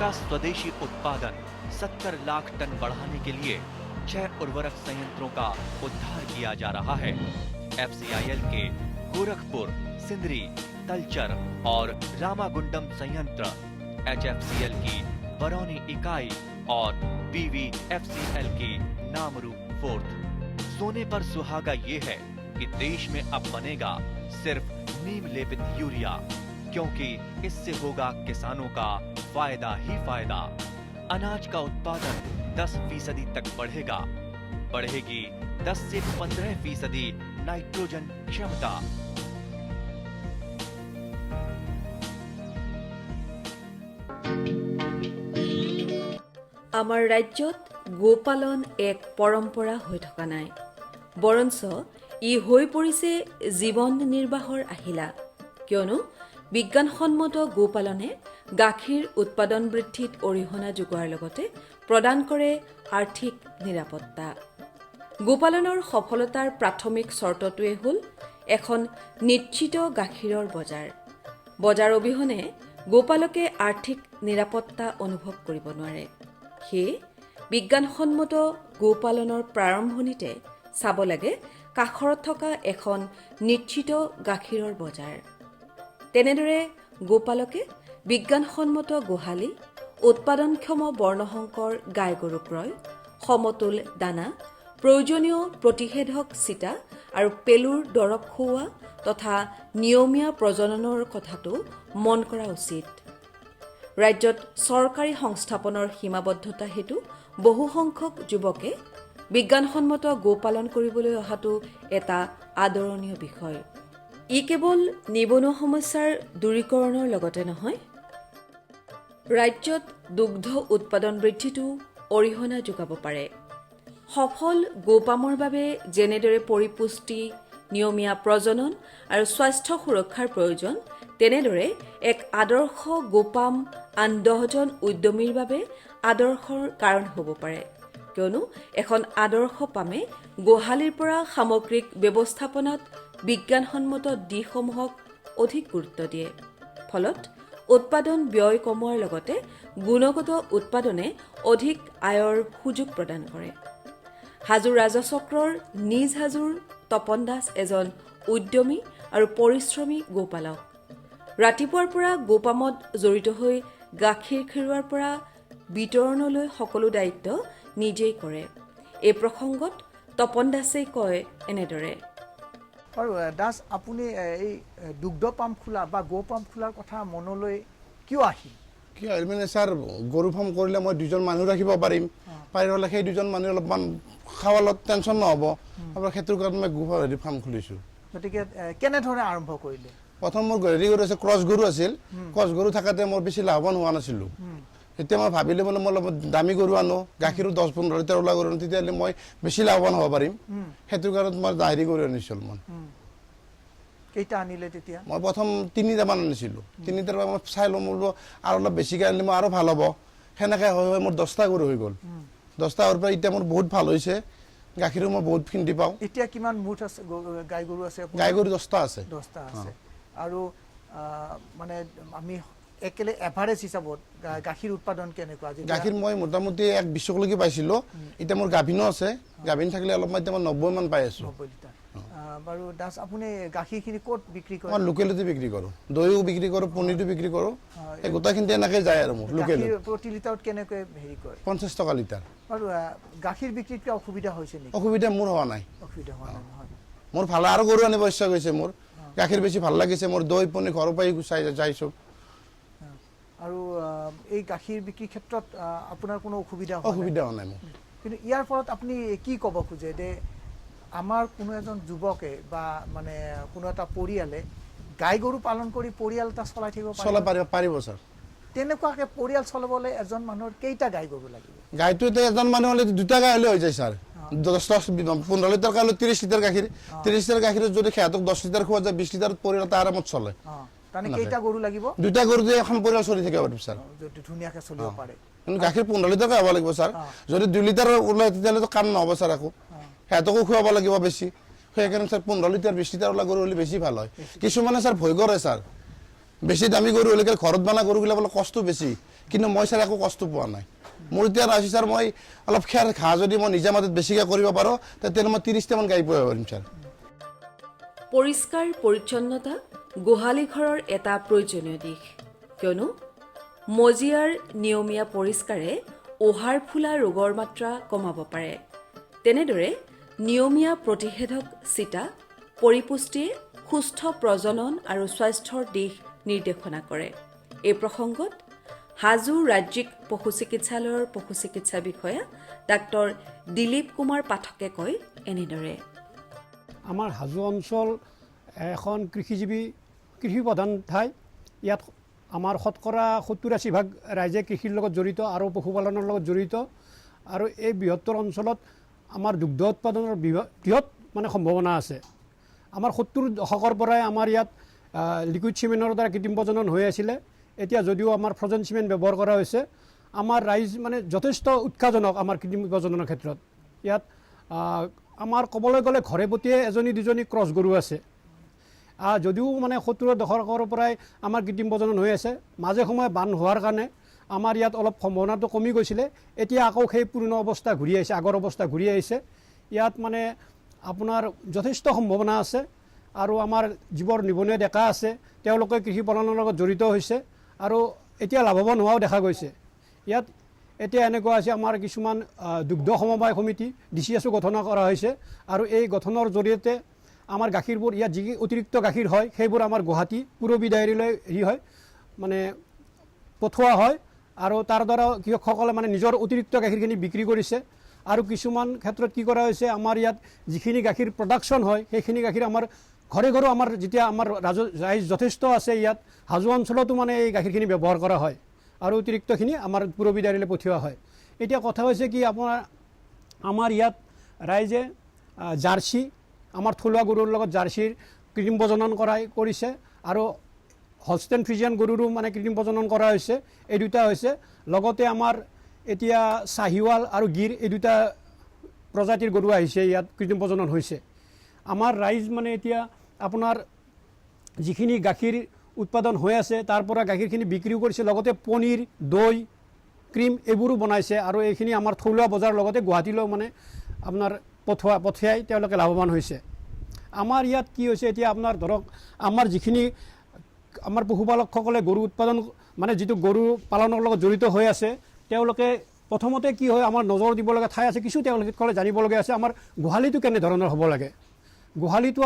का स्वदेशी उत्पादन 70 लाख टन बढ़ाने के लिए 6 उर्वरक संयंत्रों का उद्धार किया जा रहा है। FCIL के गोरखपुर, सिंदरी, तलचर और रामागुंडम संयंत्र, HFCL की बरौनी इकाई और BVFCL की नामरू फोर्थ। सोने पर सुहागा ये है कि देश में अब बनेगा सिर्फ नीम लेपित यूरिया, क्योंकि इससे होगा किसानों का फायदा ही फायदा। अनाज का उत्पादन 10% तक बढ़ेगा। बढ़ेगी 10 से 15% नाइट्रोजन क्षमता। আমাৰ ৰাজ্যত গোপালন এক পৰম্পৰা হৈ থকা নাই, বৰঞ্চ ই হৈ পৰিছে জীৱন নিৰ্বাহৰ আহিলা। কিয়নো বিজ্ঞানসন্মত গোপালনে গাখীৰ উৎপাদন বৃদ্ধিত অৰিহণা যোগোৱাৰ লগতে প্ৰদান কৰে আৰ্থিক নিৰাপত্তা। গোপালনৰ সফলতাৰ প্ৰাথমিক চৰ্তটোৱে হ'ল এখন নিশ্চিত গাখীৰৰ বজাৰ। বজাৰ অবিহনে গোপালকে আৰ্থিক নিৰাপত্তা অনুভৱ কৰিব নোৱাৰে। সেয়ে বিজ্ঞানসন্মত গোপালনৰ প্ৰাৰম্ভণিতে চাব লাগে কাষৰত থকা এখন নিশ্চিত গাখীৰৰ বজাৰ। তেনেদৰে গোপালকে বিজ্ঞানসন্মত গোহালি, উৎপাদনক্ষম বৰ্ণসংকৰ গাই গৰু ক্ৰয়, সমতুল দানা, প্ৰয়োজনীয় প্ৰতিষেধক চিটা আৰু পেলুৰ দৰৱ খুওৱা তথা নিয়মীয়া প্ৰজননৰ কথাটো মন কৰা উচিত। ৰাজ্যত চৰকাৰী সংস্থাপনৰ সীমাবদ্ধতা হেতু বহুসংখ্যক যুৱকে বিজ্ঞানসন্মত গোপালন কৰিবলৈ অহাটো এটা আদৰণীয় বিষয়। ই কেৱল নিবনুৱা সমস্যাৰ দূৰীকৰণৰ লগতে নহয়, ৰাজ্যত দুগ্ধ উৎপাদন বৃদ্ধিতো অৰিহণা যোগাব পাৰে। সফল গোপামৰ বাবে যেনেদৰে পৰিপুষ্টি, নিয়মীয়া প্ৰজনন আৰু স্বাস্থ্য সুৰক্ষাৰ প্ৰয়োজন, তেনেদৰে এক আদৰ্শ গোপাম আন 10জন উদ্যমীৰ বাবে আদৰ্শৰ কাৰণ হ'ব পাৰে। কিয়নো এখন আদৰ্শ পামে গোহালিৰ পৰা সামগ্ৰিক ব্যৱস্থাপনাত বিজ্ঞানসন্মত দিশসমূহক অধিক গুৰুত্ব দিয়ে। ফলত উৎপাদন ব্যয় কমোৱাৰ লগতে গুণগত উৎপাদনে অধিক আয়ৰ সুযোগ প্ৰদান কৰে। হাজোৰ ৰাজচক্ৰৰ নিজ হাজোৰ তপন দাস এজন উদ্যমী আৰু পৰিশ্ৰমী গোপালক। ৰাতিপুৱাৰ পৰা গোপামত জড়িত হৈ গাখীৰ খিৰোৱাৰ পৰা বিতৰণলৈ সকলো দায়িত্ব নিজেই কৰে। এই প্ৰসংগত তপন দাসে কয় এনেদৰে। আৰু দাস, আপুনি এই দুগ্ধ পাম্প খোলা বা গো পাম্প খোলাৰ কথা মনলৈ কিয় আহিল? কিয় মানে ছাৰ, গৰু ফাৰ্ম কৰিলে মই 2জন মানুহ ৰাখিব পাৰিম। পাৰি হ'লে সেই 2জন মানুহ অলপমান খাৱালত টেনশ্যন নহ'ব। আপোনাৰ সেইটোৰ কাৰণে মই গো ফাৰ্ম খুলিছোঁ। গতিকে কেনেধৰণে আৰম্ভ কৰিলে? প্ৰথম মোৰ হেৰি গৰু আছিল, ক্ৰছ গৰু আছিল। ক্ৰছ গৰু থাকোঁতে মোৰ বেছি লাভৱান হোৱা নাছিলোঁ। এতিয়া মই ভাবিলোঁ মানে মই অলপ দামী গৰু আনো, গাখীৰো 10-15 লিটাৰ ওলা গৰু আনো, তেতিয়াহ'লে মই বেছি লাভৱান হ'ব পাৰিম। সেইটোৰ কাৰণত মই হেৰি গৰু আনিছিলোঁ। মই কেইটা আনিলে তেতিয়া? মই প্ৰথম 3টামান আনিছিলোঁ। 3টাৰ পৰা মই চাই ল'ম, বোলো আৰু অলপ বেছিকৈ আনিলে মই আৰু ভাল হ'ব। সেনেকৈ হৈ হৈ মোৰ 10টা গৰু হৈ গ'ল। 10টা হোৱাৰ পৰা এতিয়া মোৰ বহুত ভাল হৈছে। গাখীৰো মই বহুত খিন্দি পাওঁ। এতিয়া কিমান মুঠ আছে গাই গৰু আছে? গাই গৰু 10টা আছে। 10টা আছে। আৰু মানে আমি একেলে এভাৰেজ হিচাপত গাখীৰ উৎপাদন কেনেকুৱা? গাখীৰ মই মোটামুটি 120লৈকে পাইছিলোঁ। এতিয়া মোৰ গাভিনো আছে। গাভিন থাকিলে অলপমান এতিয়া মই 90 মান পাই আছোঁ। 90 লিটাৰ। বাৰু দাস, আপুনি গাখীৰখিনি ক'ত বিক্ৰী কৰে? মই লোকেলতে বিক্ৰী কৰোঁ, দৈও বিক্ৰী কৰোঁ, পনীৰটো বিক্ৰী কৰোঁ। এই গোটেইখিনি এনেকৈ যায় আৰু মোৰ লোকেল। প্ৰতি লিটাৰত কেনেকৈ হেৰি কৰে? 50 টকা লিটাৰ। আৰু গাখীৰ বিক্ৰীত কিবা অসুবিধা হৈছে নেকি? অসুবিধা মোৰ হোৱা নাই। অসুবিধা হোৱা নাই, নহয়? মোৰ ভাল আৰু গৰু আনিব ইচ্ছা গৈছে মোৰ। গাখীৰ বেছি ভাল লাগিছে মোৰ। দৈ পনীৰ ঘৰৰ পৰাই চাই যাইছোঁ। আৰু এই গাখীৰ বিক্ৰীৰ ক্ষেত্ৰত আপোনাৰ কোনো অসুবিধা হোৱা নাই মোৰ। কিন্তু ইয়াৰ ফলত আপুনি কি ক'ব খোজে যে আমাৰ কোনো এজন যুৱকে বা মানে কোনো এটা পৰিয়ালে গাই গৰু পালন কৰি পৰিয়াল এটা চলাই থাকিব পাৰিব? ছাৰ, তেনেকুৱাকৈ পৰিয়াল চলাবলৈ এজন মানুহৰ কেইটা গাই গৰু লাগিব? গাইটো এতিয়া এজন মানুহ হ'লে 2টা গাই হ'লে হৈ যায় ছাৰ। 10-15 লিটাৰ গাই হ'লে 30 লিটাৰ গাখীৰ। 30 লিটাৰ গাখীৰত যদি সিহঁতক 10 লিটাৰ খোৱা যায়, 20 লিটাৰত পৰিয়াল এটা আৰামত চলে। তাৰমানে কেইটা গৰু লাগিব? 2টা গৰু দিয়ে এখন পৰিয়াল চলি থাকিব পাৰিম ছাৰ। যদি ধুনীয়াকৈ চলিব পাৰে। কিন্তু গাখীৰ 15 লিটাৰকৈ হ'ব লাগিব ছাৰ। যদি 2 লিটাৰ ওলায় তেতিয়াহ'লেতো কাম নহ'ব ছাৰ। আকৌ সিহঁতকো খুৱাব লাগিব বেছি। সেইকাৰণে ছাৰ 15 লিটাৰ 20 লিটাৰ ওলা গৰু হ'লে বেছি ভাল হয়। কিছুমানে ছাৰ ভয় কৰে ছাৰ, বেছি দামী গৰু হ'লে ঘৰত বনা গৰুগিলা অলপ কষ্ট বেছি, কিন্তু মই ছাৰ একো কষ্ট পোৱা নাই। মোৰ এতিয়া আছে ছাৰ, মই অলপ খেৰ ঘাঁহ যদি মই নিজা মাটিত বেছিকৈ কৰিব পাৰোঁ তেতিয়া মই 30টামান গাই পুহিব পাৰিম ছাৰ। পৰিষ্কাৰ পৰিচ্ছন্নতা গোহালি ঘৰৰ এটা প্ৰয়োজনীয় দিশ, কিয়নো মজিয়াৰ নিয়মীয়া পৰিষ্কাৰে ওহাৰ ফুলা ৰোগৰ মাত্ৰা কমাব পাৰে। তেনেদৰে নিয়মীয়া প্ৰতিষেধক চিটা পৰিপুষ্টিয়ে সুস্থ প্ৰজনন আৰু স্বাস্থ্যৰ দিশ নিৰ্দেশনা কৰে। এই প্ৰসংগত হাজো ৰাজ্যিক পশু চিকিৎসালয়ৰ পশু চিকিৎসা বিষয়া ডাক্তৰ দিলীপ কুমাৰ পাঠকে কয় এনেদৰে। আমাৰ হাজো অঞ্চল এখন কৃষিজীৱী কৃষি প্ৰধান ঠাই। ইয়াত আমাৰ শতকৰা 70-80% ৰাইজে কৃষিৰ লগত জড়িত আৰু পশুপালনৰ লগত জড়িত, আৰু এই বৃহত্তৰ অঞ্চলত আমাৰ দুগ্ধ উৎপাদনৰ বৃহৎ মানে সম্ভাৱনা আছে। আমাৰ 70 দশকৰ পৰাই আমাৰ ইয়াত লিকুইড চিমেণ্টৰ দ্বাৰা কৃত্ৰিম প্ৰজনন হৈ আছিলে। এতিয়া যদিও আমাৰ ফ্ৰজেন চিমেণ্ট ব্যৱহাৰ কৰা হৈছে, আমাৰ ৰাইজ মানে যথেষ্ট উৎসাহজনক আমাৰ কৃত্ৰিম প্ৰজননৰ ক্ষেত্ৰত। ইয়াত আমাৰ ক'বলৈ গ'লে ঘৰে প্ৰতিয়ে এজনী দুজনী ক্ৰছ গৰু আছে। যদিও মানে 70 দশকৰ পৰাই আমাৰ কৃত্ৰিম প্ৰজনন হৈ আছে, মাজে সময়ে বান হোৱাৰ কাৰণে আমাৰ ইয়াত অলপ সম্ভাৱনাটো কমি গৈছিলে। এতিয়া আকৌ সেই পুৰণা অৱস্থা ঘূৰি আহিছে, আগৰ অৱস্থা ঘূৰি আহিছে। ইয়াত মানে আপোনাৰ যথেষ্ট সম্ভাৱনা আছে, আৰু আমাৰ যিবোৰ নিবনুৱা ডেকা আছে তেওঁলোকে কৃষি পালনৰ লগত জড়িত হৈছে আৰু এতিয়া লাভৱান হোৱাও দেখা গৈছে। ইয়াত এতিয়া এনেকুৱা হৈছে, আমাৰ কিছুমান দুগ্ধ সমবায় সমিতি DCSও গঠন কৰা হৈছে, আৰু এই গঠনৰ জৰিয়তে আমাৰ গাখীৰবোৰ ইয়াত যি অতিৰিক্ত গাখীৰ হয় সেইবোৰ আমাৰ গুৱাহাটী পুৰবী ডায়েৰীলৈ হয় মানে পঠোৱা হয়, আৰু তাৰ দ্বাৰা কৃষকসকলে মানে নিজৰ অতিৰিক্ত গাখীৰখিনি বিক্ৰী কৰিছে। আৰু কিছুমান ক্ষেত্ৰত কি কৰা হৈছে, আমাৰ ইয়াত যিখিনি গাখীৰ প্ৰডাকশ্যন হয় সেইখিনি গাখীৰ আমাৰ ঘৰে ঘৰে আমাৰ যেতিয়া আমাৰ ৰাইজ যথেষ্ট আছে ইয়াত হাজো অঞ্চলতো মানে এই গাখীৰখিনি ব্যৱহাৰ কৰা হয়, আৰু অতিৰিক্তখিনি আমাৰ পুৰবী ডায়েৰীলৈ পঠিওৱা হয়। এতিয়া কথা হৈছে কি, আমাৰ ইয়াত ৰাইজে জাৰ্চি, আমাৰ থলুৱা গৰুৰ লগত জাৰ্চিৰ কৃত্ৰিম প্ৰজনন কৰিছে, আৰু হলষ্টেইন ফ্ৰিজিয়ান গৰুৰো মানে কৃত্ৰিম প্ৰজনন কৰা হৈছে। এই দুটা হৈছে, লগতে আমাৰ এতিয়া চাহিৱাল আৰু গিৰ এই দুটা প্ৰজাতিৰ গৰু আহিছে, ইয়াত কৃত্ৰিম প্ৰজনন হৈছে। আমাৰ ৰাইজ মানে এতিয়া আপোনাৰ যিখিনি গাখীৰ উৎপাদন হৈ আছে তাৰ পৰা গাখীৰখিনি বিক্ৰীও কৰিছে, লগতে পনীৰ, দৈ, ক্ৰীম এইবোৰো বনাইছে, আৰু এইখিনি আমাৰ থলুৱা বজাৰৰ লগতে গুৱাহাটীলৈও মানে আপোনাৰ পঠিয়াই তেওঁলোকে লাভৱান হৈছে। আমাৰ ইয়াত কি হৈছে, এতিয়া আপোনাৰ ধৰক আমাৰ যিখিনি আমাৰ পশুপালকসকলে গৰু উৎপাদন মানে যিটো গৰু পালনৰ লগত জড়িত হৈ আছে, তেওঁলোকে প্ৰথমতে কি হয়, আমাৰ নজৰ দিবলগীয়া ঠাই আছে, কিছু তেওঁলোকে জানিবলগীয়া আছে আমাৰ গোহালিটো কেনেধৰণৰ হ'ব লাগে। গোহালিটো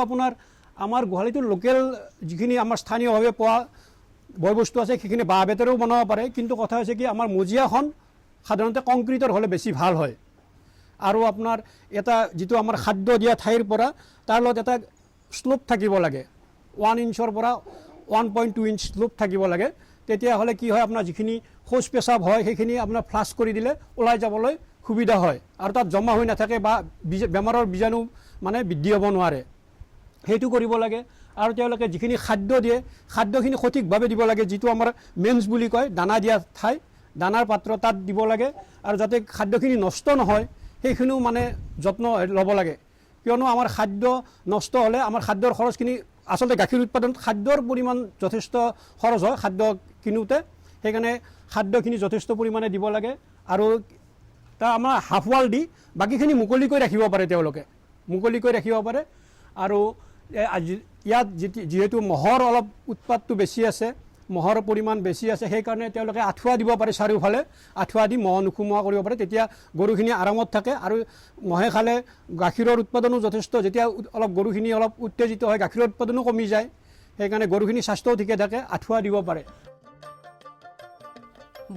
আমাৰ গোহালিটো লোকেল যিখিনি আমাৰ স্থানীয়ভাৱে পোৱা বয় বস্তু আছে সেইখিনি বাঁহ বেতেৰেও বনাব পাৰে, কিন্তু কথা হৈছে কি, আমাৰ মজিয়াখন সাধাৰণতে কংক্ৰিটৰ হ'লে বেছি ভাল হয়। আৰু আপোনাৰ এটা যিটো আমাৰ খাদ্য দিয়া ঠাইৰ পৰা তাৰ লগত এটা শ্লোপ থাকিব লাগে, 1 ইঞ্চৰ পৰা 1.2 ইঞ্চ শ্লোপ থাকিব লাগে। তেতিয়াহ'লে কি হয়, আপোনাৰ যিখিনি শৌচ পেচাব হয় সেইখিনি আপোনাৰ ফ্লাছ কৰি দিলে ওলাই যাবলৈ সুবিধা হয়, আৰু তাত জমা হৈ নাথাকে বা বেমাৰৰ বীজাণু মানে বৃদ্ধি হ'ব নোৱাৰে, সেইটো কৰিব লাগে। আৰু তেওঁলোকে যিখিনি খাদ্য দিয়ে খাদ্যখিনি সঠিকভাৱে দিব লাগে, যিটো আমাৰ মেন্স বুলি কয়, দানা দিয়া ঠাই, দানাৰ পাত্ৰ তাত দিব লাগে, আৰু যাতে খাদ্যখিনি নষ্ট নহয় সেইখিনিও মানে যত্ন ল'ব লাগে। কিয়নো আমাৰ খাদ্য নষ্ট হ'লে আমাৰ খাদ্যৰ খৰচখিনি, আচলতে গাখীৰ উৎপাদনত খাদ্যৰ পৰিমাণ যথেষ্ট খৰচ হয় খাদ্য কিনোতে, সেইকাৰণে খাদ্যখিনি যথেষ্ট পৰিমাণে দিব লাগে। আৰু তাৰ আমাৰ হাফৱাল দি বাকীখিনি মুকলিকৈ ৰাখিব পাৰে, তেওঁলোকে মুকলিকৈ ৰাখিব পাৰে। আৰু ইয়াত যিহেতু মহৰ অলপ উৎপাতটো বেছি আছে, মহৰ পৰিমাণ বেছি আছে, সেইকাৰণে তেওঁলোকে আঁঠুৱা দিব পাৰে, চাৰিওফালে আঁঠুৱা দি মহ নোসোমোৱা কৰিব পাৰে, তেতিয়া গৰুখিনি আৰামত থাকে। আৰু মহে খালে গাখীৰৰ উৎপাদনো যথেষ্ট, যেতিয়া অলপ গৰুখিনি অলপ উত্তেজিত হয় গাখীৰৰ উৎপাদনো কমি যায়, সেইকাৰণে গৰুখিনি স্বাস্থ্যও ঠিকে থাকে, আঁঠুৱা দিব পাৰে।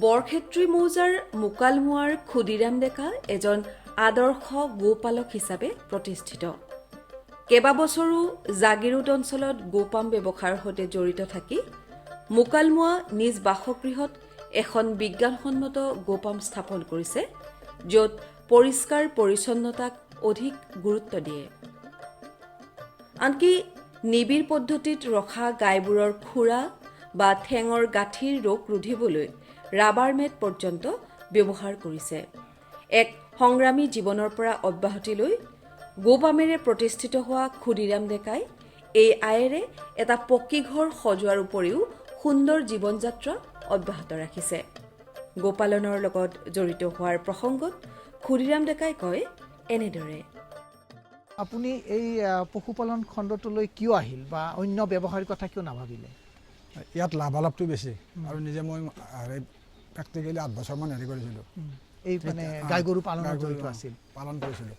বৰক্ষেত্ৰী মৌজাৰ মোকালমোৱাৰ ক্ষুদিৰাম ডেকা এজন আদৰ্শ গোপালক হিচাপে প্ৰতিষ্ঠিত। কেইবাবছৰো জাগিৰোড অঞ্চলত গোপাম ব্যৱসায়ৰ সৈতে জড়িত থাকি মোকালমোৱা নিজ বাসগৃহত এখন বিজ্ঞানসন্মত গোপাম স্থাপন কৰিছে, য'ত পৰিষ্কাৰ পৰিচ্ছন্নতাক অধিক গুৰুত্ব দিয়ে। আনকি নিবিড় পদ্ধতিত ৰখা গাইবোৰৰ খুৰা বা ঠেঙৰ গাঁঠিৰ ৰোগ ৰোধিবলৈ ৰাবাৰ মেট পৰ্যন্ত ব্যৱহাৰ কৰিছে। এক সংগ্ৰামী জীৱনৰ পৰা অব্যাহতি লৈ গোপামেৰে প্ৰতিষ্ঠিত হোৱা ক্ষুদিৰাম ডেকাই এই আয়েৰে এটা পকী ঘৰ সজোৱাৰ উপৰিও সুন্দৰ জীৱন যাত্ৰা অব্যাহত ৰাখিছে। গোপালনৰ লগত জড়িত হোৱাৰ প্ৰসংগত ক্ষুদিৰাম ডেকাই কয় এনেদৰে। আপুনি এই পশুপালন খণ্ডটোলৈ কিয় আহিল বা অন্য ব্যৱসায়ৰ কথা কিয় নাভাবিলে? ইয়াত লাভালাভটো বেছি আৰু নিজে মই প্ৰেক্টিকেলি 8 বছৰমান হেৰি কৰিছিলোঁ, এই মানে গাই গৰু পালনত জড়িত আছিল। পালন কৰিছিলোঁ।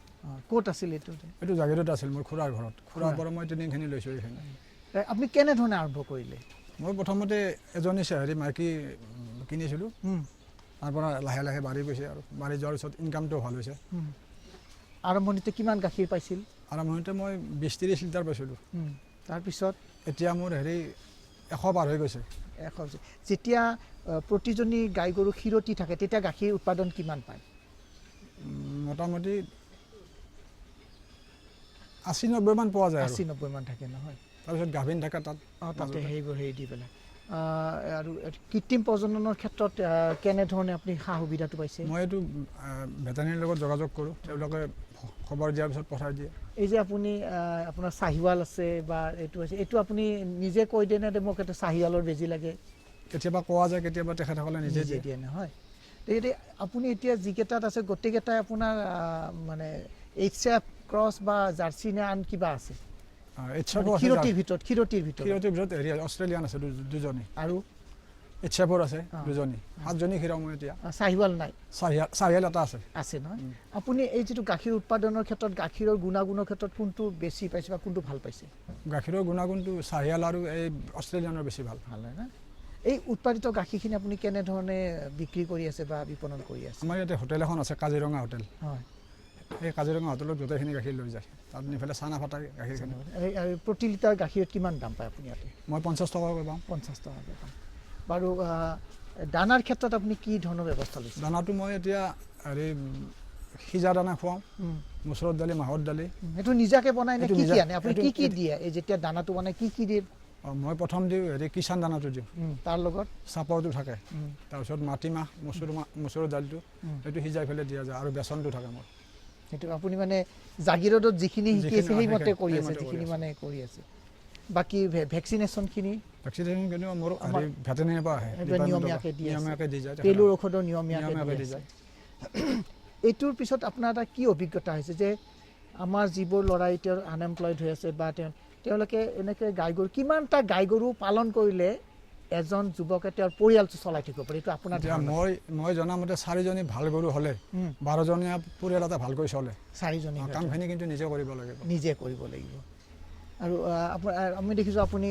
ক'ত আছিল এইটো? এইটো জাগিৰোডত আছিল মোৰ খুৰাৰ ঘৰত। খুৰাৰ পৰা মই ট্ৰেইনিংখিনি লৈছোঁ এইখিনি। আপুনি কেনেধৰণে আৰম্ভ কৰিলে? মই প্ৰথমতে এজনী হেৰি মাইকী কিনিছিলোঁ, তাৰ পৰা লাহে লাহে বাঢ়ি গৈছে আৰু বাঢ়ি যোৱাৰ পিছত ইনকামটো ভাল হৈছে। আৰম্ভণিতে কিমান গাখীৰ পাইছিল? আৰম্ভণিতে মই 20-30 লিটাৰ পাইছিলোঁ। তাৰপিছত এতিয়া মোৰ হেৰি 100 পাৰ হৈ গৈছে। 100। যেতিয়া প্ৰতিজনী গাই গৰু ক্ষীৰতী থাকে তেতিয়া গাখীৰ উৎপাদন কিমান পায়? মোটামুটি 80-90 মান পোৱা যায়। 80-90 মান থাকে নহয়? তাৰপিছত গাভিন থাকে তাত। তাতে সেইবোৰ হেৰি দি পেলাই। আৰু কৃত্ৰিম প্ৰজননৰ ক্ষেত্ৰত কেনেধৰণে আপুনি সা সুবিধাটো পাইছে? মই এইটো ভেটেনেৰীৰ লগত যোগাযোগ কৰোঁ, তেওঁলোকে খবৰ দিয়াৰ পিছত পঠাই দিয়ে। এই যে আপুনি আপোনাৰ চাহিৱাল আছে বা এইটো আছে, এইটো আপুনি নিজে কৈ দিয়ে নে মোক এটা চাহিৱালৰ বেজী লাগে? কেতিয়াবা কোৱা যায়, কেতিয়াবা তেখেতসকলে নিজে দিয়ে নহয়? গতিকে আপুনি এতিয়া যিকেইটাত আছে গোটেইকেইটাই আপোনাৰ মানে HF ক্ৰছ বা জাৰ্চি নে আন কিবা আছে? ক্ষীৰতীৰ ভিতৰত হেৰি অষ্ট্ৰেলিয়ান আছে দুজনী আৰু HF আছে দুজনী, 7জনী ক্ষীৰাও মই এতিয়া। চাহিৱাল নাই? চাহিৱাল এটা আছে নহয়? আপুনি এই যিটো গাখীৰ উৎপাদনৰ ক্ষেত্ৰত গাখীৰৰ গুণাগুণৰ ক্ষেত্ৰত কোনটো বেছি পাইছে বা কোনটো ভাল পাইছে? গাখীৰৰ গুণাগুণটো চাহিৱাল আৰু এই অষ্ট্ৰেলিয়ানৰ বেছি ভাল হয় না? এই উৎপাদিত গাখীৰখিনি আপুনি কেনেধৰণে বিক্ৰী কৰি আছে বা বিপণন কৰি আছে? আমাৰ ইয়াতে হোটেল এখন আছে, কাজিৰঙা হোটেল। হয়। এই কাজিৰঙা হোটেলত গোটেইখিনি গাখীৰ লৈ যায়, তাত নিফালে চানা ফাটাই গাখীৰখিনি। প্ৰতি লিটাৰ গাখীৰত কিমান দাম পায় আপুনি ইয়াতে? মই 50 টকাকৈ পাওঁ। 50 টকাকৈ পাম। বাৰু দানাৰ ক্ষেত্ৰত আপুনি কি ধৰণৰ ব্যৱস্থা লৈছে? দানাটো মই এতিয়া হেৰি সিজা দানা খুৱাওঁ, মচুৰৰ দালি, মাহৰ দালি। সেইটো নিজাকে বনাই নে কি আনে? আপুনি কি দিয়ে এই যেতিয়া দানাটো বনাই কি দিয়ে? মই প্ৰথম দিওঁ হেৰি কিষাণ দানাটো দিওঁ, তাৰ লগত চাপৰটো থাকে, তাৰপিছত মাটিমাহ, মচুৰৰ দালিটো সেইটো সিজাই পেলাই দিয়া যায়, আৰু বেচনটো থাকে মোৰ। সেইটো আপুনি মানে জাগিৰোডত যিখিনি শিকি আছে সেইমতে কৰি আছে, যিখিনি মানে কৰি আছে। বাকী ভেকচিনেশ্যনখিনি মোৰ ভেটেনেৰীৰ পৰা আহে, নিয়মীয়াকৈ দি যায়, পেলুৰ ঔষধো নিয়মীয়াকৈ দি যায়। এইটোৰ পিছত আপোনাৰ এটা কি অভিজ্ঞতা হৈছে যে আমাৰ যিবোৰ ল'ৰা এতিয়া আনএমপ্লয়ড হৈ আছে বা তেওঁলোকে এনেকৈ গাই গৰু কিমানটা গাই গৰু পালন কৰিলে এজন যুৱকে তেওঁৰ পৰিয়ালটো চলাই থাকিব পাৰে? এইটো আপোনাৰ মই জনামতে 4জনী ভাল গৰু হ'লে 12জনীয়া পৰিয়াল এটা ভালকৈ চলে। 4জনী কামখিনি কিন্তু নিজে কৰিব লাগিব, আৰু আমি দেখিছোঁ আপুনি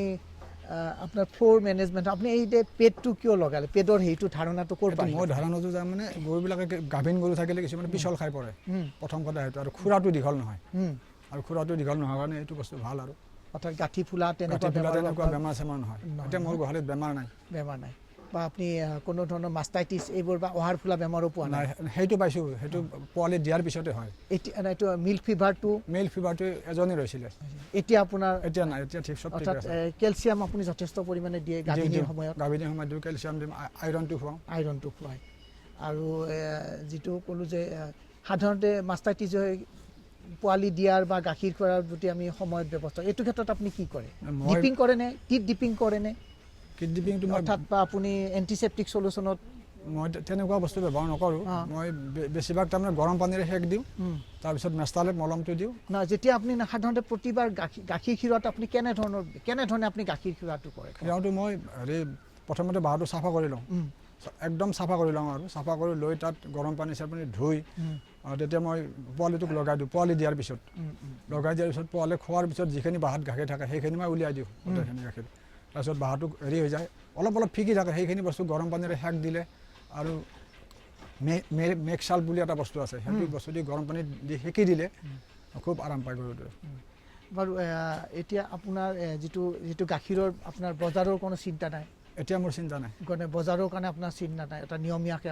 আপোনাৰ ফ্ল'ৰ মেনেজমেণ্ট, আপুনি এই যে পেডটো কিয় লগালে? পেডৰ হেৰিটো ধাৰণাটো ক'ৰ পৰা? মই ধাৰণাটো যে মানে গৰুবিলাকে গাভিন গৰু থাকিলে কিছুমানে পিছল খাই পৰে, প্ৰথম কথা সেইটো, আৰু খুৰাটো দীঘল নহয়, আৰু খুৰাটো দীঘল নোহোৱাৰ কাৰণে এইটো বস্তু ভাল। আৰু অৰ্থাৎ গাঁঠি ফুলা তেনেকুৱা বেমাৰ চেমাৰ নহয়। এতিয়া মোৰ গোহালিত বেমাৰ নাই বা আপুনি কোনো ধৰণৰ মাষ্টাইটিছ এইবোৰ বা অহাৰ ফুলা বেমাৰো পোৱা নাই? সেইটো পাইছোঁ, সেইটো পোৱালি দিয়াৰ পিছতে হয়। এতিয়া এইটো মিল্ক ফিভাৰটো এজনী ৰৈছিলে, এতিয়া আপোনাৰ এতিয়া নাই, এতিয়া ঠিক চব ঠিক আছে। কেলছিয়াম আপুনি যথেষ্ট পৰিমাণে দিয়ে গাভিনীৰ সময়ত? গাভিনীৰ সময়ত দিওঁ, কেলছিয়াম দিম, আইৰণটো খুৱাই। আৰু যিটো ক'লোঁ যে সাধাৰণতে মাষ্টাইটিছ পোৱালি দিয়াৰ বা গাখীৰ খোৱাৰ প্ৰতি আমি সময়ত ব্যৱস্থা, এইটো ক্ষেত্ৰত আপুনি কি কৰে? ডিপিং কৰে নে? কিট ডিপিং কৰে নে? কিট ডিপিংটো অৰ্থাৎ বা আপুনি এণ্টিছেপ্টিক চলিউশ্যনত? মই তেনেকুৱা বস্তু ব্যৱহাৰ নকৰোঁ, মই বেছিভাগ তাৰমানে গৰম পানীৰে সেক দিওঁ, তাৰপিছত মেষ্টালেপ মলমটো দিওঁ। নহয়, যেতিয়া আপুনি সাধাৰণতে প্ৰতিবাৰ গাখীৰ খিৰোৱাত আপুনি কেনেধৰণে আপুনি গাখীৰ খিৰোৱাটো কৰে? খিৰোৱাটো মই হেৰি প্ৰথমতে বাঁহটো চাফা কৰি লওঁ, একদম চাফা কৰি লওঁ, আৰু চাফা কৰি লৈ তাত গৰম পানী চাপানী ধুই তেতিয়া মই পোৱালিটোক লগাই দিওঁ। পোৱালি দিয়াৰ পিছত পোৱালি খোৱাৰ পিছত যিখিনি বাঁহত গাখীৰ থাকে সেইখিনি মই উলিয়াই দিওঁ, গোটেইখিনি গাখীৰ। তাৰপিছত বাঁহটো হেৰি হৈ যায়, অলপ ফিকি থাকে, সেইখিনি বস্তু গৰম পানীৰে সেক দিলে, আৰু মেকচাল বুলি এটা বস্তু আছে, সেইটো বস্তু দি গৰম পানীত দি সেকি দিলে খুব আৰাম পায় গৰুটোৱে। বাৰু এতিয়া আপোনাৰ যিটো গাখীৰৰ আপোনাৰ বজাৰৰ কোনো চিন্তা নাই? এতিয়া মোৰ চিন্তা নাই, বজাৰৰ কাৰণে আপোনাৰ চিন্তা নাই, এটা নিয়মীয়াকৈ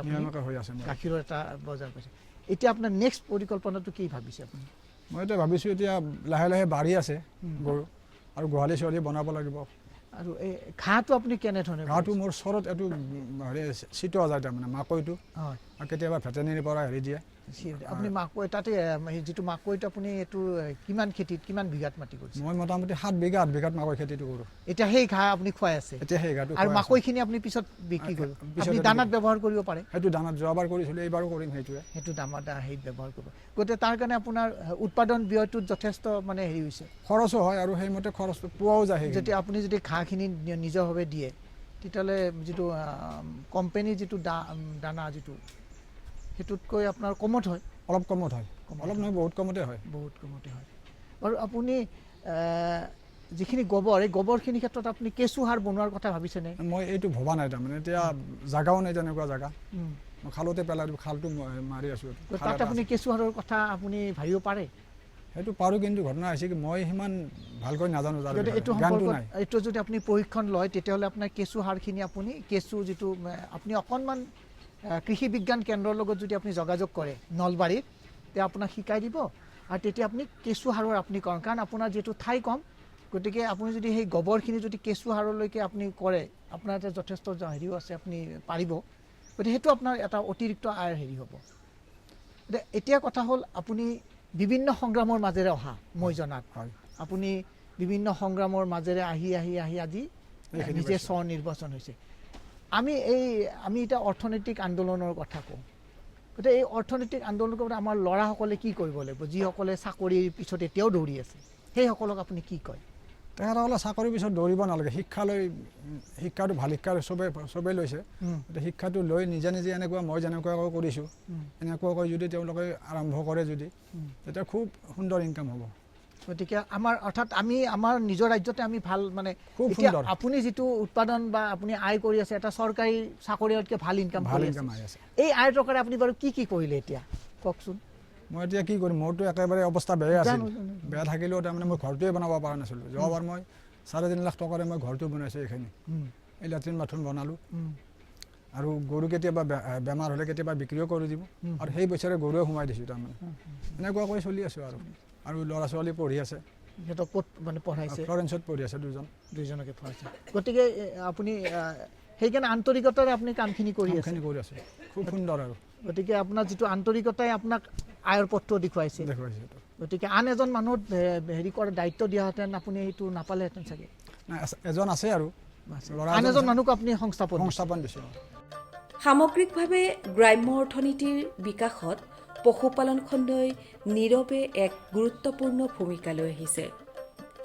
হৈ আছে, গাখীৰৰ এটা বজাৰ পাইছে। এতিয়া আপোনাৰ নেক্সট পৰিকল্পনাটো কি ভাবিছে আপুনি? মই এতিয়া ভাবিছোঁ, এতিয়া লাহে লাহে বাঢ়ি আছে গৰু, আৰু গোহালি ছোৱালী বনাব লাগিব। আৰু এই ঘাঁহটো আপুনি কেনেধৰণে? ঘাঁহটো মোৰ চৰত এইটো হেৰি চিটোৱা যায়, তাৰমানে মাকৈটো আৰু কেতিয়াবা ভেটেনেৰীৰ পৰা হেৰি দিয়ে। আপুনি মাকৈ তাতে যিটো মাকৈটো আপুনি এইটো কিমান খেতিত কিমান বিঘাত মাটি কৰিছে? মই মোটামুটি 7 বিঘা 8 বিঘাত মাকৈ খেতিটো কৰোঁ। এতিয়া সেই ঘাঁহ আপুনি খুৱাই আছে? এতিয়া সেই ঘাঁহটো আৰু মাকৈখিনি আপুনি পিছত বিক্ৰী কৰিব? আপুনি দানাত ব্যৱহাৰ কৰিব পাৰে? সেইটো দানাত যোৱাবাৰ কৰিছিলোঁ, এইবাৰো কৰিম সেইটোৱে। সেইটো দানাত হেৰিত ব্যৱহাৰ কৰিব। গতিকে তাৰ কাৰণে আপোনাৰ উৎপাদন ব্যয়টোত যথেষ্ট মানে হেৰি হৈছে, খৰচো হয় আৰু সেইমতে খৰচটো পোৱাও যায়। যদি আপুনি যদি ঘাঁহখিনি নিজৰভাৱে দিয়ে তেতিয়াহ'লে যিটো কোম্পানীৰ যিটো দানা যিটো সেইটোতকৈ আপোনাৰ কমত হয়? অলপ কমত হয়, অলপ নহয় বহুত কমতে হয়। বহুত কমতে হয়। বাৰু আপুনি যিখিনি গোবৰ, এই গোবৰখিনিৰ ক্ষেত্ৰত আপুনি কেঁচু সাৰ বনোৱাৰ কথা ভাবিছেনে? মই এইটো ভবা নাই তাৰমানে, এতিয়া জাগাও নাই তেনেকুৱা জাগা। মই খালতে পেলাই দিওঁ, খালটো মাৰি আছোঁ। তাত আপুনি কেঁচু সাৰৰ কথা আপুনি ভাবিব পাৰে? সেইটো পাৰোঁ, কিন্তু ঘটনা হৈছে কি মই সিমান ভালকৈ নাজানো, এইটো সম্পৰ্কত এইটো যদি আপুনি প্ৰশিক্ষণ লয় তেতিয়াহ'লে আপোনাৰ কেঁচু সাৰখিনি আপুনি কেঁচু যিটো আপুনি অকণমান কৃষি বিজ্ঞান কেন্দ্ৰৰ লগত যদি আপুনি যোগাযোগ কৰে নলবাৰীত, তেতিয়া আপোনাক শিকাই দিব আৰু তেতিয়া আপুনি কেঁচু সাৰৰ আপুনি কৰে, কাৰণ আপোনাৰ যিটো ঠাই কম, গতিকে আপুনি যদি সেই গোবৰখিনি যদি কেঁচু সাৰলৈকে আপুনি কৰে, আপোনাৰ এতিয়া যথেষ্ট হেৰিও আছে, আপুনি পাৰিব। গতিকে সেইটো আপোনাৰ এটা অতিৰিক্ত আয়ৰ হেৰি হ'ব। এতিয়া কথা হ'ল আপুনি বিভিন্ন সংগ্ৰামৰ মাজেৰে অহা, মই জনাত আপুনি বিভিন্ন সংগ্ৰামৰ মাজেৰে আহি আজি নিজে স্ব-নিৰ্বাচন হৈছে। আমি এতিয়া অৰ্থনৈতিক আন্দোলনৰ কথা কওঁ, গতিকে এই অৰ্থনৈতিক আন্দোলনৰ বাবে আমাৰ ল'ৰাসকলে কি কৰিব লাগিব, যিসকলে চাকৰিৰ পিছত এতিয়াও দৌৰি আছে, সেইসকলক আপুনি কি কয়? তেখেতসকলে চাকৰিৰ পিছত দৌৰিব নালাগে, শিক্ষাটো ভাল শিক্ষা চবেই লৈছে। শিক্ষাটো লৈ নিজে এনেকুৱা মই যেনেকুৱাকৈ কৰিছোঁ এনেকুৱাকৈ যদি তেওঁলোকে আৰম্ভ কৰে যদি, তেতিয়া খুব সুন্দৰ ইনকাম হ'ব। গতিকে অৰ্থাৎ আমাৰ নিজৰ ৰাজ্যতে আমি ভাল মানে খুব সুন্দৰ। আপুনি যিটো উৎপাদন বা আপুনি আয় কৰি আছে, এটা চৰকাৰী চাকৰিতকৈ ভাল ইনকাম কৰি আছে। এই আয়ৰ টকাৰে আপুনি বাৰু কি কৰিলে এতিয়া কওকচোন? মই এতিয়া কি কৰিম, মোৰতো একেবাৰে অৱস্থা বেয়া আছিল। বেয়া থাকিলেও তাৰমানে মই ঘৰটোৱে বনাব পৰা নাছিলোঁ। যোৱাবাৰ মই 3.5 লাখ টকাৰে মই ঘৰটো বনাইছোঁ। এইখিনি এই লেট্ৰিন বাথৰুম বনালোঁ, আৰু গৰু কেতিয়াবা বেমাৰ হ'লে কেতিয়াবা বিক্ৰীও কৰি দিব, আৰু সেই পইচাৰে গৰুৱে সোমাই দিছোঁ তাৰমানে। এনেকুৱাকৈ চলি আছোঁ আৰু ল'ৰা ছোৱালী পঢ়ি আছে। সিহঁতক ক'ত মানে পঢ়াইছে? ফ্লৰেন্সত পঢ়ি আছে, দুইজনকে পঢ়াইছে। গতিকে আপুনি সেইকাৰণে আন্তৰিকতাৰে আপুনি কামখিনি কৰি আছে। খুব সুন্দৰ। আৰু গতিকে আপোনাৰ যিটো আন্তৰিকতাই আপোনাক আয়ৰ পথটো দেখুৱাইছে। গতিকে আন এজন মানুহক হেৰি কৰাৰ দায়িত্ব দিয়াহেঁতেন আপুনি এইটো নাপালেহেঁতেন চাগে। এজন আছে আৰু আন এজন মানুহক আপুনি সংস্থাপন দিছে। সামগ্ৰিকভাৱে গ্ৰাম্য অৰ্থনীতিৰ বিকাশত পশুপালন খণ্ডই নীৰৱে এক গুৰুত্বপূৰ্ণ ভূমিকা লৈ আহিছে।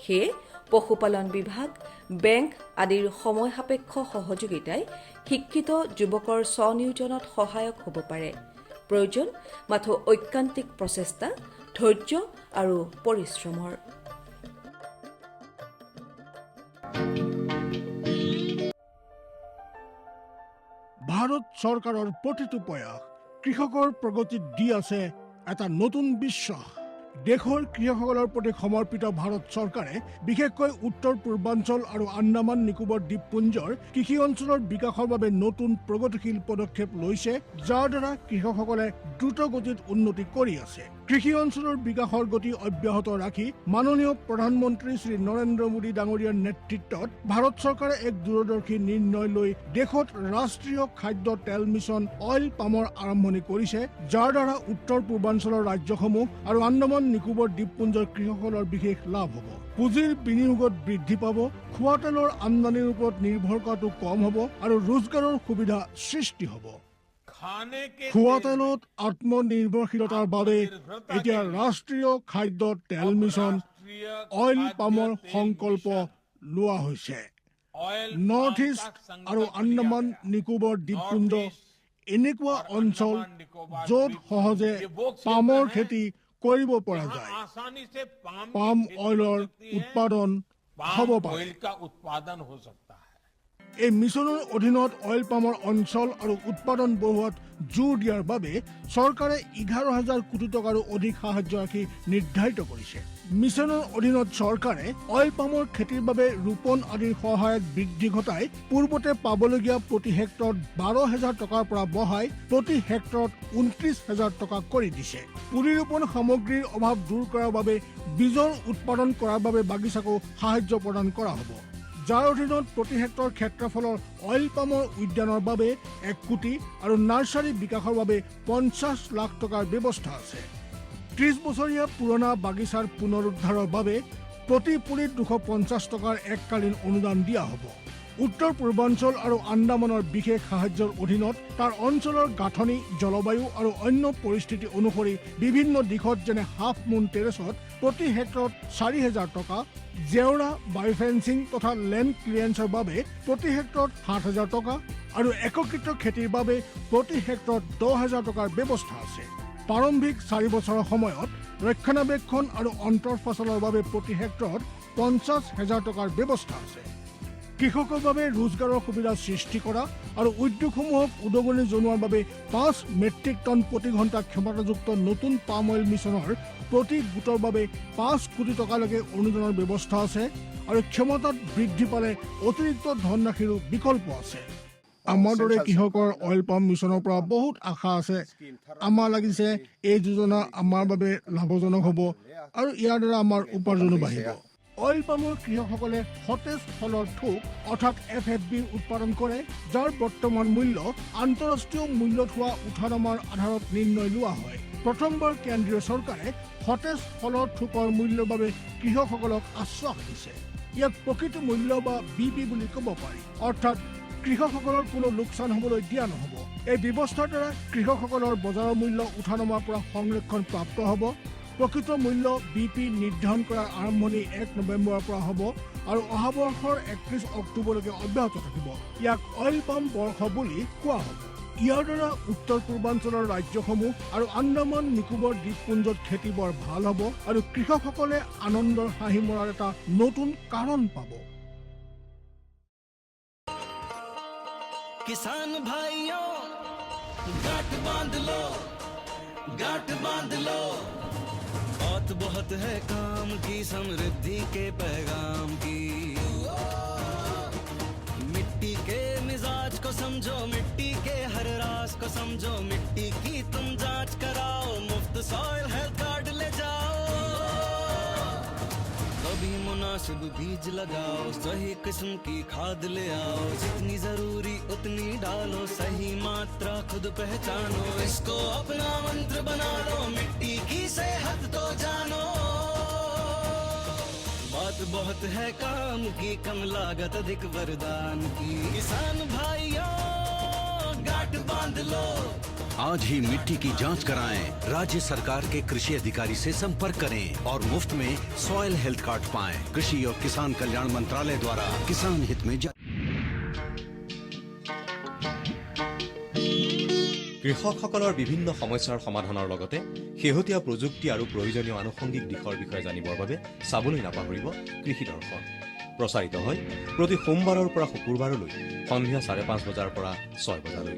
সেয়ে পশুপালন বিভাগ, বেংক আদিৰ সময় সাপেক্ষ সহযোগিতাই শিক্ষিত যুৱকৰ স্বনিয়োজনত সহায়ক হ'ব পাৰে। প্ৰয়োজন মাথো ঐকান্তিক প্ৰচেষ্টা, ধৈৰ্য আৰু পৰিশ্ৰমৰ। ভাৰত চৰকাৰৰ প্ৰতিটো প্ৰয়াস কৃষকৰ প্ৰগতিত দি আছে এটা নতুন বিশ্বাস। দেশৰ কৃষকসকলৰ প্ৰতি সমৰ্পিত ভাৰত চৰকাৰে বিশেষকৈ উত্তৰ পূৰ্বাঞ্চল আৰু আন্দামান নিকোবৰ দ্বীপপুঞ্জৰ কৃষি অঞ্চলৰ বিকাশৰ বাবে নতুন প্ৰগতিশীল পদক্ষেপ লৈছে, যাৰ দ্বাৰা কৃষকসকলে দ্ৰুত গতিত উন্নতি কৰি আছে। কৃষি অঞ্চলৰ বিকাশৰ গতি অব্যাহত ৰাখি মাননীয় প্ৰধানমন্ত্ৰী শ্ৰী নৰেন্দ্ৰ মোদী ডাঙৰীয়াৰ নেতৃত্বত ভাৰত চৰকাৰে এক দূৰদৰ্শী নিৰ্ণয় লৈ দেশত ৰাষ্ট্ৰীয় খাদ্য তেল মিছন অইল পামৰ আৰম্ভণি কৰিছে, যাৰ দ্বাৰা উত্তৰ পূৰ্বাঞ্চলৰ ৰাজ্যসমূহ আৰু আন্দামান নিকোবৰ দ্বীপপুঞ্জৰ কৃষকসকলৰ বিশেষ লাভ হ'ব। পুঁজিৰ বিনিয়োগত বৃদ্ধি পাব, খোৱা তেলৰ আমদানিৰ ওপৰত নিৰ্ভৰ কৰাটো কম হ'ব আৰু ৰোজগাৰৰ সুবিধা সৃষ্টি হ'ব। খোৱা তেলত আত্মনিৰ্ভৰশীলতাৰ বাবে এতিয়া ৰাষ্ট্ৰীয় খাদ্য তেল মিছন অইল পামৰ সংকল্প লোৱা হৈছে। নৰ্থ ইষ্ট আৰু আন্দামান নিকোবৰ দ্বীপপুঞ্জ এনেকুৱা অঞ্চল য'ত সহজে পামৰ খেতি কৰিব পৰা যায়। পাম অইলৰ উৎপাদন হ'ব পাৰে। এই মিছনৰ অধীনত অইল পামৰ অঞ্চল আৰু উৎপাদন বঢ়োৱাত জোৰ দিয়াৰ বাবে চৰকাৰে 11,000 কোটি টকাৰো অধিক সাহায্য ৰাখি নিৰ্ধাৰিত কৰিছে। মিছনৰ অধীনত চৰকাৰে অইল পামৰ খেতিৰ বাবে ৰোপণ আদিৰ সহায়ত বৃদ্ধি ঘটাই পূৰ্বতে পাবলগীয়া প্ৰতি হেক্টৰত 12,000 টকাৰ পৰা বঢ়াই প্ৰতি হেক্টৰত 29,000 টকা কৰি দিছে। পুলি ৰোপণ সামগ্ৰীৰ অভাৱ দূৰ কৰাৰ বাবে বীজৰ উৎপাদন কৰাৰ বাবে বাগিচাকো সাহায্য প্ৰদান কৰা হ'ব। যাৰ অধীনত প্ৰতি হেক্টৰ ক্ষেত্ৰফলৰ অইল পামৰ উদ্যানৰ বাবে 1 কোটি আৰু নাৰ্চাৰী বিকাশৰ বাবে 50 লাখ টকাৰ ব্যৱস্থা আছে। 30 বছৰীয়া পুৰণা বাগিচাৰ পুনৰুদ্ধাৰৰ বাবে প্ৰতি পুলিত 250 টকাৰ এককালীন অনুদান দিয়া হ'ব। উত্তৰ পূৰ্বাঞ্চল আৰু আন্দামানৰ বিশেষ সাহায্যৰ অধীনত তাৰ অঞ্চলৰ গাঁথনি, জলবায়ু আৰু অন্য পৰিস্থিতি অনুসৰি বিভিন্ন দিশত যেনে হাফ মুন টেৰেছত প্ৰতি হেক্টৰত 4,000 টকা, জেওৰা, বায়োফেন্সিং তথা লেণ্ড ক্লিয়াৰেন্সৰ বাবে প্ৰতি হেক্টৰত 7,000 টকা আৰু একত্ৰিত খেতিৰ বাবে প্ৰতি হেক্টৰত 10,000 টকাৰ ব্যৱস্থা আছে। প্ৰাৰম্ভিক 4 বছৰৰ সময়ত ৰক্ষণাবেক্ষণ আৰু অন্তৰ্ফচলৰ বাবে প্ৰতি হেক্টৰত 50,000 টকাৰ ব্যৱস্থা আছে। কৃষকৰ বাবে ৰোজগাৰৰ সুবিধা সৃষ্টি কৰা আৰু উদ্যোগসমূহক উদগনি জনোৱাৰ বাবে 5 মেট্ৰিক টন প্ৰতি ঘণ্টা ক্ষমতাযুক্ত নতুন পাম অইল মিছনৰ প্ৰতি গোটৰ বাবে 5 কোটি টকালৈকে অনুদানৰ ব্যৱস্থা আছে আৰু ক্ষমতাত বৃদ্ধি পালে অতিৰিক্ত ধনৰাশিৰো বিকল্প আছে। আমাৰ দৰে কৃষকৰ অইল পাম মিছনৰ পৰা বহুত আশা আছে। আমাৰ লাগিছে এই যোজনা আমাৰ বাবে লাভজনক হ'ব আৰু ইয়াৰ দ্বাৰা আমাৰ উপাৰ্জনো বাঢ়িব। অইল পামৰ কৃষকসকলে সতেজ ফলৰ থোক অৰ্থাৎ FFB উৎপাদন কৰে, যাৰ বৰ্তমান মূল্য আন্তঃৰাষ্ট্ৰীয় মূল্যত হোৱা উঠানামাৰ আধাৰত নিৰ্ণয় লোৱা হয়। প্ৰথমবাৰ কেন্দ্ৰীয় চৰকাৰে সতেজ ফলৰ থোকৰ মূল্যৰ বাবে কৃষকসকলক আশ্বাস দিছে। ইয়াক প্ৰকৃত মূল্য বা BP বুলি ক'ব পাৰি, অৰ্থাৎ কৃষকসকলৰ কোনো লোকচান হ'বলৈ দিয়া নহ'ব। এই ব্যৱস্থাৰ দ্বাৰা কৃষকসকলৰ বজাৰৰ মূল্য উঠানামাৰ পৰা সংৰক্ষণ প্ৰাপ্ত হ'ব। প্ৰকৃত মূল্য BP নিৰ্ধাৰণ কৰাৰ আৰম্ভণি 1 নৱেম্বৰৰ পৰা হ'ব আৰু অহা বৰ্ষৰ 31 অক্টোবৰলৈকে অব্যাহত থাকিব। ইয়াক অইল পাম বৰ্ষ বুলি কোৱা হ'ব। ইয়াৰ দ্বাৰা উত্তৰ পূৰ্বাঞ্চলৰ ৰাজ্যসমূহ আৰু আন্দামান নিকোবৰ দ্বীপপুঞ্জত খেতি বৰ ভাল হ'ব আৰু কৃষকসকলে আনন্দৰ হাঁহি মৰাৰ এটা নতুন কাৰণ পাব। किसान भाइयों गांठ बांध लो, गांठ बांध लो, बहुत बहुत है काम की, समृद्धि के पैगाम की। मिट्टी के मिजाज को समझो, मिट्टी के हर राज को समझो, मिट्टी की तुम जांच कराओ, मुफ्त सॉइल हेल्थ कार्ड ले जाओ। कभी मुनासिब बीज लगाओ, सही किस्म की खाद ले आओ, जितनी जरूरी उतनी डालो, सही मात्रा खुद पहचानो, इसको अपना मंत्र बना लो, मिट्टी की सेहत तो जानो। बात बहुत है काम की, कम लागत अधिक वरदान की, किसान भाइयों गांठ बांध लो। आज ही मिट्टी की जांच कराएं, राज्य सरकार के कृषि अधिकारी से संपर्क करें और मुफ्त में सॉइल हेल्थ कार्ड पाएं। कृषि और किसान कल्याण मंत्रालय द्वारा किसान हित में কৃষকসকলৰ বিভিন্ন সমস্যাৰ সমাধানৰ লগতে শেহতীয়া প্ৰযুক্তি আৰু প্ৰয়োজনীয় আনুষংগিক দিশৰ বিষয়ে জানিবৰ বাবে চাবলৈ নাপাহৰিব কৃষি দৰ্শন। প্ৰচাৰিত হয় প্ৰতি সোমবাৰৰ পৰা শুকুৰবাৰলৈ সন্ধিয়া 5:30 বজাৰ পৰা 6 বজালৈ।